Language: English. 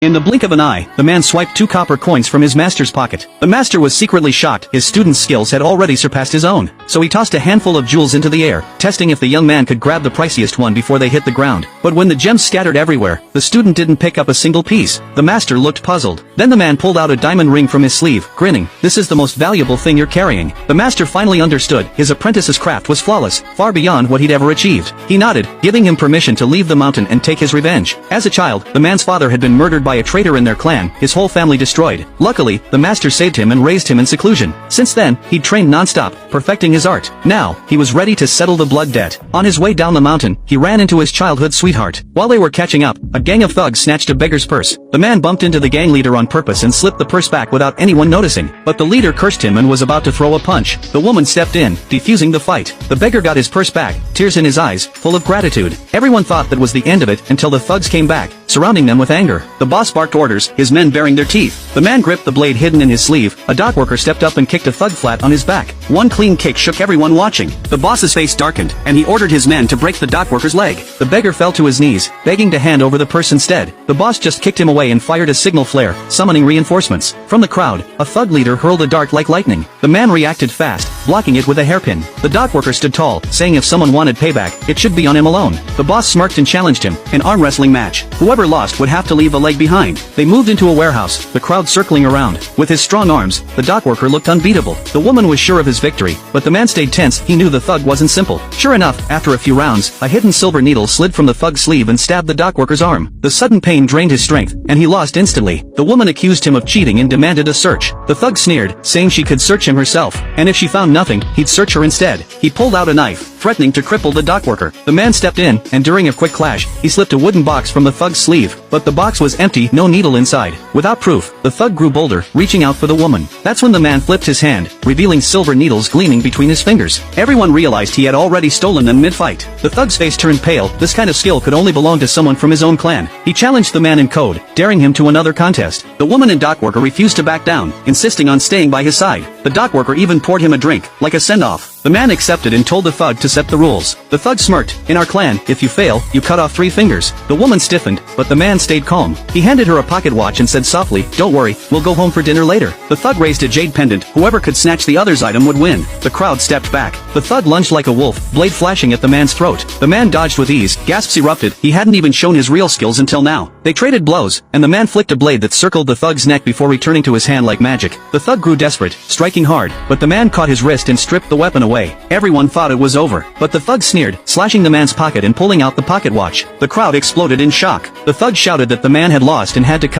In the blink of an eye, the man swiped 2 copper coins from his master's pocket. The master was secretly shocked. His student's skills had already surpassed his own. So he tossed a handful of jewels into the air, testing if the young man could grab the priciest one before they hit the ground. But when the gems scattered everywhere, the student didn't pick up a single piece. The master looked puzzled. Then the man pulled out a diamond ring from his sleeve, grinning. "This is the most valuable thing you're carrying." The master finally understood. His apprentice's craft was flawless, far beyond what he'd ever achieved. He nodded, giving him permission to leave the mountain and take his revenge. As a child, the man's father had been murdered by a traitor in their clan, his whole family destroyed. Luckily, the master saved him and raised him in seclusion. Since then, he'd trained non-stop, perfecting his art. Now, he was ready to settle the blood debt. On his way down the mountain, he ran into his childhood sweetheart. While they were catching up, a gang of thugs snatched a beggar's purse. The man bumped into the gang leader on purpose and slipped the purse back without anyone noticing. But the leader cursed him and was about to throw a punch. The woman stepped in, defusing the fight. The beggar got his purse back, tears in his eyes, full of gratitude. Everyone thought that was the end of it until the thugs came back, surrounding them with anger. The boss barked orders, his men baring their teeth. The man gripped the blade hidden in his sleeve. A dock worker stepped up and kicked a thug flat on his back. One clean kick shook everyone watching. The boss's face darkened, and he ordered his men to break the dock worker's leg. The beggar fell to his knees, begging to hand over the purse instead. The boss just kicked him away and fired a signal flare, summoning reinforcements. From the crowd, a thug leader hurled a dart like lightning. The man reacted fast, blocking it with a hairpin. The dock worker stood tall, saying if someone wanted payback, it should be on him alone. The boss smirked and challenged him, an arm wrestling match. Whoever lost would have to leave a leg behind. They moved into a warehouse, the crowd circling around. With his strong arms, the dock worker looked unbeatable. The woman was sure of his victory, but the man stayed tense. He knew the thug wasn't simple. Sure enough, after a few rounds, a hidden silver needle slid from the thug's sleeve and stabbed the dock worker's arm. The sudden pain drained his strength, and he lost instantly. The woman accused him of cheating and demanded a search. The thug sneered, saying she could search him herself, and if she found nothing, he'd search her instead. He pulled out a knife, threatening to cripple the dock worker. The man stepped in, and during a quick clash, he slipped a wooden box from the thug's sleeve, but the box was empty, no needle inside. Without proof, the thug grew bolder, reaching out for the woman. That's when the man flipped his hand, revealing silver needles gleaming between his fingers. Everyone realized he had already stolen them mid-fight. The thug's face turned pale. This kind of skill could only belong to someone from his own clan. He challenged the man in code, daring him to another contest. The woman and dock worker refused to back down, insisting on staying by his side. The dock worker even poured him a drink, like a send-off. The man accepted and told the thug to set the rules. The thug smirked. "In our clan, if you fail, you cut off 3 fingers. The woman stiffened, but the man stayed calm. He handed her a pocket watch and said softly, "Don't worry, we'll go home for dinner later." The thug raised a jade pendant. Whoever could snatch the other's item would win. The crowd stepped back. The thug lunged like a wolf, blade flashing at the man's throat. The man dodged with ease. Gasps erupted. He hadn't even shown his real skills until now. They traded blows, and the man flicked a blade that circled the thug's neck before returning to his hand like magic. The thug grew desperate, striking hard, but the man caught his wrist and stripped the weapon away. Everyone thought it was over, but the thug sneered, slashing the man's pocket and pulling out the pocket watch. The crowd exploded in shock. The thug shouted that the man had lost and had to